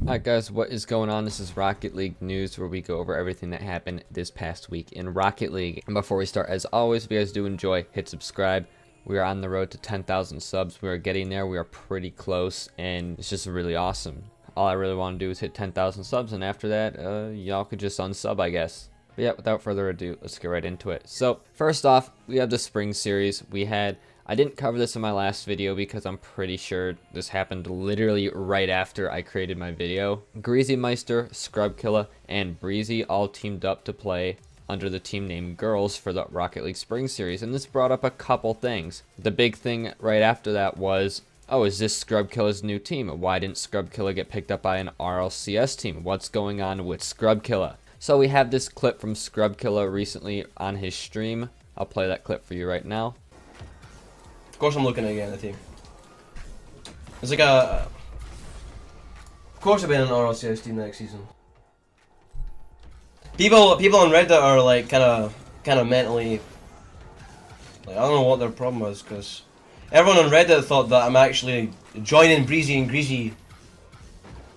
Alright guys, what is going on? This is Rocket League news where we go over everything that happened this past week in Rocket League. And before we start, as always, if you guys do enjoy, hit subscribe. We are on the road to 10,000 subs. We are getting there. We are pretty close and it's just really awesome. All I really want to do is hit 10,000 subs, and after that, y'all could just unsub, I guess. But yeah, without further ado, let's get right into it. So first off, we have the spring series. I didn't cover this in my last video because I'm pretty sure this happened literally right after I created my video. Greezy Meister, SCRUBKILLA, and Breezy all teamed up to play under the team name Girls for the Rocket League Spring Series, and this brought up a couple things. The big thing right after that was, oh, is this SCRUBKILLA's new team? Why didn't SCRUBKILLA get picked up by an RLCS team? What's going on with SCRUBKILLA? So we have this clip from SCRUBKILLA recently on his stream. I'll play that clip for you right now. Of course I'm looking at getting the team. It's like a... Of course I'll be in an RLCS team next season. People on Reddit are like kind of mentally... Like, I don't know what their problem was, because everyone on Reddit thought that I'm actually joining Breezy and Greezy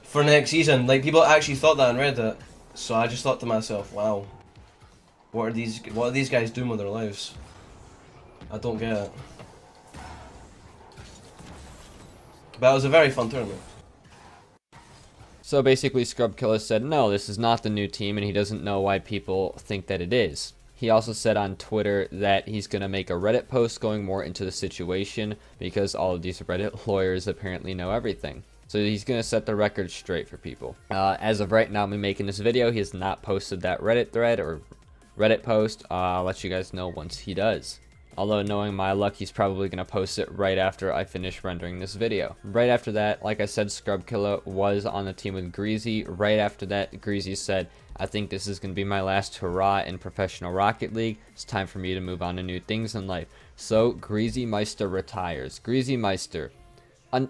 for next season. Like, people actually thought that on Reddit. So I just thought to myself, wow. What are these guys doing with their lives? I don't get it. But it was a very fun tournament. So basically SCRUBKILLA said no, this is not the new team, and he doesn't know why people think that it is. He also said on Twitter that he's going to make a Reddit post going more into the situation because all of these Reddit lawyers apparently know everything. So he's going to set the record straight for people. As of right now, me making this video, he has not posted that Reddit thread or Reddit post. I'll let you guys know once he does. Although knowing my luck, he's probably going to post it right after I finish rendering this video. Right after that, like I said, SCRUBKILLA was on the team with Greezy. Right after that, Greezy said, I think this is going to be my last hurrah in professional Rocket League. It's time for me to move on to new things in life. So Greezy Meister retires. Greezy Meister,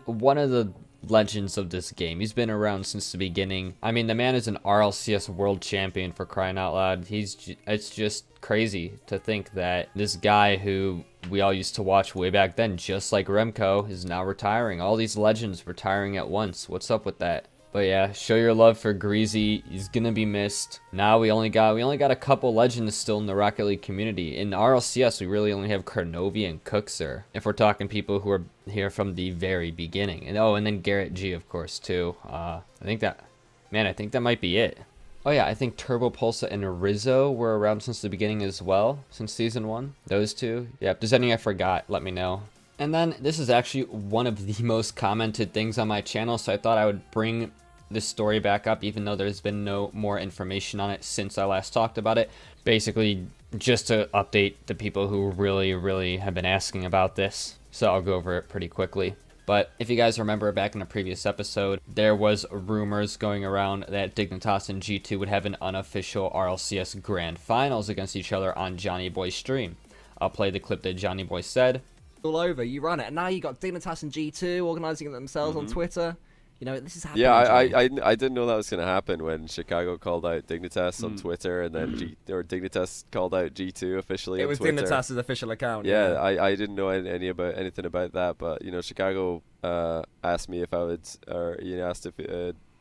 one of the legends of this game. He's been around since the beginning. I mean, the man is an RLCS world champion, for crying out loud. It's just crazy to think that this guy who we all used to watch way back then, just like Remco, is now retiring. All these legends retiring at once. What's up with that? But yeah, show your love for Greezy. He's gonna be missed. Now we only got a couple legends still in the Rocket League community. In RLCS, we really only have Kronovi and Cookser, if we're talking people who are here from the very beginning. And oh, and then Garrett G, of course, too. I think that might be it. Oh yeah, I think Turbo Pulsa and Rizzo were around since the beginning as well, since season 1. Those two. Yeah, if there's any I forgot, let me know. And then this is actually one of the most commented things on my channel, so I thought I would bring this story back up, even though there's been no more information on it since I last talked about it. Basically, just to update the people who really have been asking about this. So I'll go over it pretty quickly. But if you guys remember back in a previous episode, there was rumors going around that Dignitas and G2 would have an unofficial RLCS Grand Finals against each other on Johnny Boy's stream. I'll play the clip that Johnny Boy said. All over, you run it, and now you got Dignitas and G2 organising it themselves on Twitter. You know, this is happening. Yeah, I didn't know that was going to happen when Chicago called out Dignitas on Twitter, and then Dignitas called out G2 officially on Twitter. It was Dignitas' official account. Yeah, I didn't know anything about that, but you know, Chicago asked me if I would, or asked if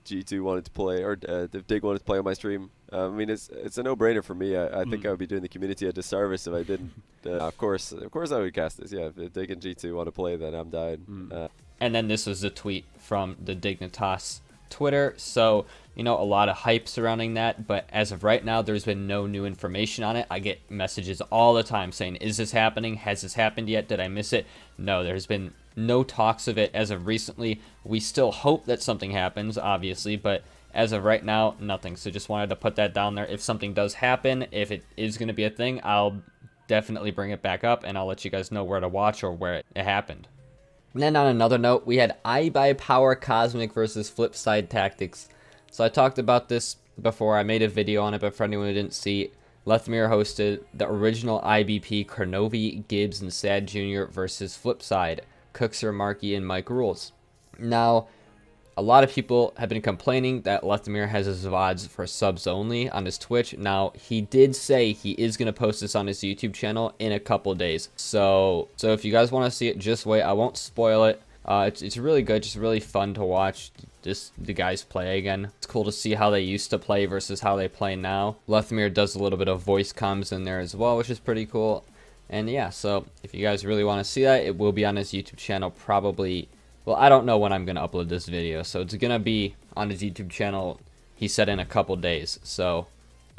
G2 wanted to play, or if Dig wanted to play on my stream. I mean, it's a no-brainer for me. I think I would be doing the community a disservice if I didn't. Of course I would cast this. Yeah, if Dig and G2 want to play, then I'm down. And then this was the tweet from the Dignitas Twitter. So, a lot of hype surrounding that. But as of right now, there's been no new information on it. I get messages all the time saying, is this happening? Has this happened yet? Did I miss it? No, there's been no talks of it as of recently. We still hope that something happens, obviously. But as of right now, nothing. So just wanted to put that down there. If something does happen, if it is going to be a thing, I'll definitely bring it back up. And I'll let you guys know where to watch or where it happened. And then on another note, we had iBP Cosmic versus Flipside Tactics. So I talked about this before. I made a video on it, but for anyone who didn't see, Lethamyr hosted the original iBP Kronovi, Gibbs, and Sad Jr. versus Flipside, Cookser, Marky, and Mike Rules. Now, a lot of people have been complaining that Lethamyr has his VODs for subs only on his Twitch. Now, he did say he is going to post this on his YouTube channel in a couple days. So if you guys want to see it, just wait. I won't spoil it. It's really good, just really fun to watch just the guys play again. It's cool to see how they used to play versus how they play now. Lethamyr does a little bit of voice comms in there as well, which is pretty cool. And yeah, so if you guys really want to see that, it will be on his YouTube channel probably. Well, I don't know when I'm going to upload this video, so it's going to be on his YouTube channel, he said, in a couple days. So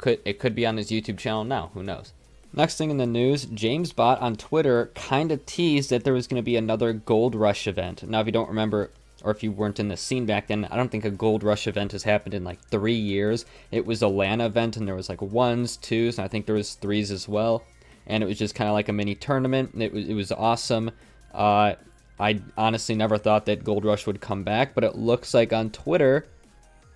it could be on his YouTube channel now, who knows. Next thing in the news, JamesBot on Twitter kind of teased that there was going to be another Goldrush event. Now, if you don't remember, or if you weren't in the scene back then, I don't think a Goldrush event has happened in like 3 years. It was a LAN event, and there was like 1s, 2s, and I think there was 3s as well. And it was just kind of like a mini tournament. It was awesome. I honestly never thought that Goldrush would come back, but it looks like on Twitter,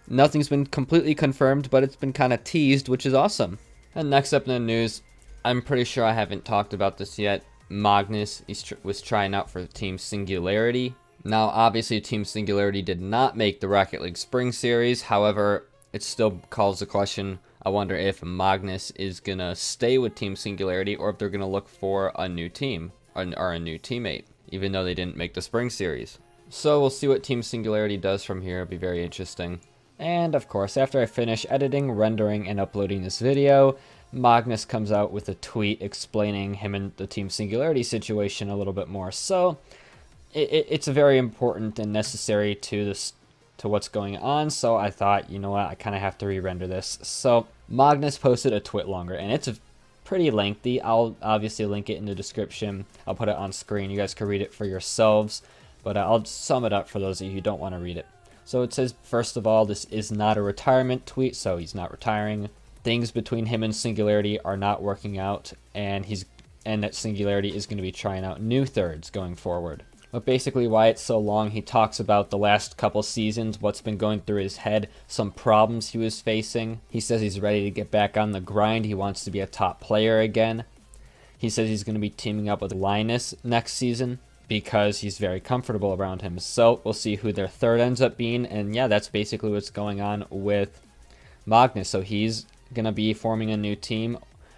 nothing's been completely confirmed, but it's been kind of teased, which is awesome. And next up in the news, I'm pretty sure I haven't talked about this yet. Mognus was trying out for Team Singularity. Now, obviously, Team Singularity did not make the Rocket League Spring Series. However, it still calls the question, I wonder if Mognus is going to stay with Team Singularity or if they're going to look for a new team or a new teammate, even though they didn't make the Spring Series. So we'll see what Team Singularity does from here. It'll be very interesting. And of course, after I finish editing, rendering, and uploading this video, Mognus comes out with a tweet explaining him and the Team Singularity situation a little bit more. So it's very important and necessary to what's going on. So I thought, you know what, I kind of have to re-render this. So Mognus posted a tweet longer, and it's pretty lengthy. I'll obviously link it in the description. I'll put it on screen. You guys can read it for yourselves, but I'll sum it up for those of you who don't want to read it. So it says, first of all, this is not a retirement tweet, so he's not retiring. Things between him and Singularity are not working out, and that Singularity is going to be trying out new thirds going forward. But basically why it's so long, he talks about the last couple seasons, what's been going through his head, some problems he was facing. He says he's ready to get back on the grind. He wants to be a top player again. He says he's going to be teaming up with Linus next season because he's very comfortable around him. So we'll see who their third ends up being. And yeah, that's basically what's going on with Mognus. So he's going to be forming a new team,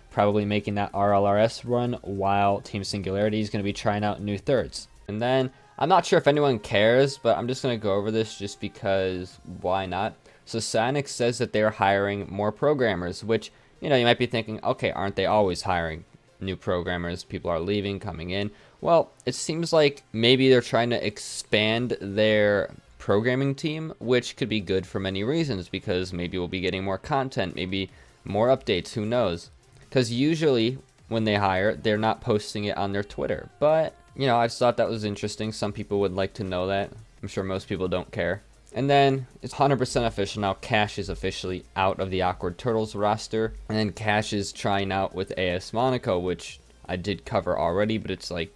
probably making that RLRS run, while Team Singularity is going to be trying out new thirds. And then, I'm not sure if anyone cares, but I'm just going to go over this just because, why not? So Psyonix says that they're hiring more programmers, which, you know, you might be thinking, okay, aren't they always hiring new programmers? People are leaving, coming in. Well, it seems like maybe they're trying to expand their programming team, which could be good for many reasons, because maybe we'll be getting more content, maybe more updates, who knows? Because usually when they hire, they're not posting it on their Twitter. But, you know, I just thought that was interesting. Some people would like to know that. I'm sure most people don't care. And then it's 100% official now. Cash is officially out of the Awkward Turtles roster. And then Cash is trying out with AS Monaco, which I did cover already, but it's like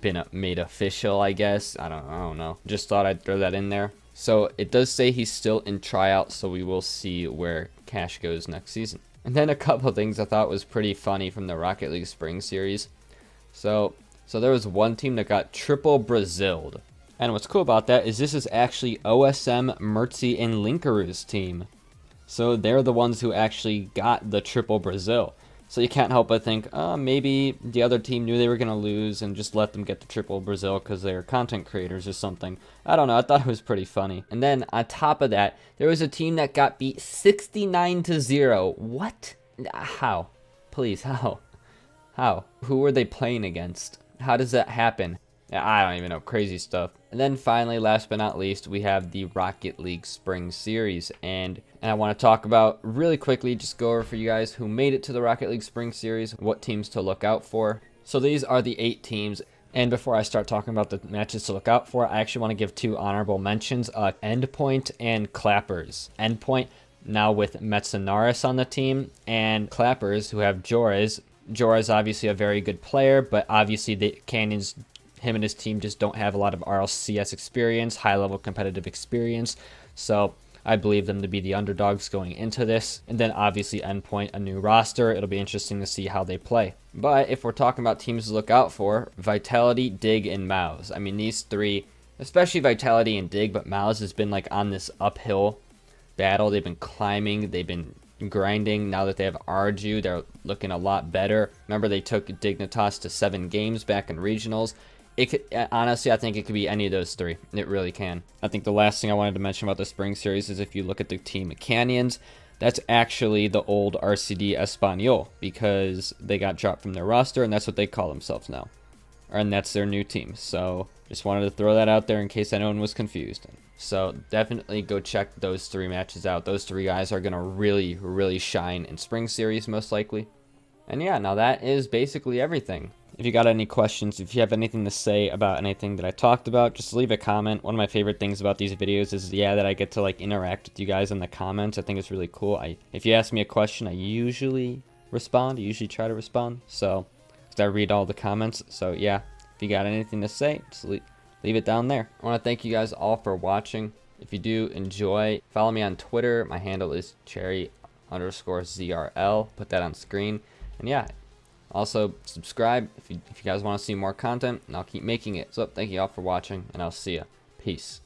been made official, I guess. I don't know. Just thought I'd throw that in there. So it does say he's still in tryout, so we will see where Cash goes next season. And then a couple of things I thought was pretty funny from the Rocket League Spring Series. So there was one team that got triple Braziled. And what's cool about that is this is actually OSM, Mertzi, and Linkaru's team. So they're the ones who actually got the triple Brazil. So you can't help but think, maybe the other team knew they were going to lose and just let them get the triple Brazil because they're content creators or something. I don't know. I thought it was pretty funny. And then on top of that, there was a team that got beat 69-0. What? How? Please, how? How? Who were they playing against? How does that happen? I don't even know. Crazy stuff. And then finally, last but not least, we have the Rocket League Spring Series. And I want to talk about really quickly, just go over for you guys who made it to the Rocket League Spring Series, what teams to look out for. So these are the 8 teams. And before I start talking about the matches to look out for, I actually want to give 2 honorable mentions, Endpoint and Clappers. Endpoint now with Metzenaris on the team, and Clappers who have Jorez. Jorez obviously a very good player, but obviously the Canyons, him and his team just don't have a lot of RLCS experience, high-level competitive experience. So I believe them to be the underdogs going into this. And then obviously Endpoint, a new roster. It'll be interesting to see how they play. But if we're talking about teams to look out for, Vitality, Dig, and MOUZ. I mean, these 3, especially Vitality and Dig, but MOUZ has been like on this uphill battle. They've been climbing. They've been grinding. Now that they have Arju, they're looking a lot better. Remember, they took Dignitas to 7 games back in regionals. it could, honestly, I think it could be any of those three. It really can. I think the last thing I wanted to mention about the spring series is if you look at the team of Canyons, that's actually the old RCD Español, because they got dropped from their roster, and that's what they call themselves now. And that's their new team. So just wanted to throw that out there in case anyone was confused. So definitely go check those 3 matches out. Those 3 guys are going to really, really shine in spring series most likely. And yeah, now that is basically everything. If you got any questions, if you have anything to say about anything that I talked about, just leave a comment. One of my favorite things about these videos is, yeah, that I get to like interact with you guys in the comments. I think it's really cool. If you ask me a question, I usually respond. I usually try to respond. So, because I read all the comments. So yeah, if you got anything to say, just leave it down there. I want to thank you guys all for watching. If you do enjoy, follow me on Twitter. My handle is cherry_ZRL. Put that on screen. And yeah, also subscribe if you guys want to see more content, and I'll keep making it. So thank you all for watching, and I'll see ya. Peace.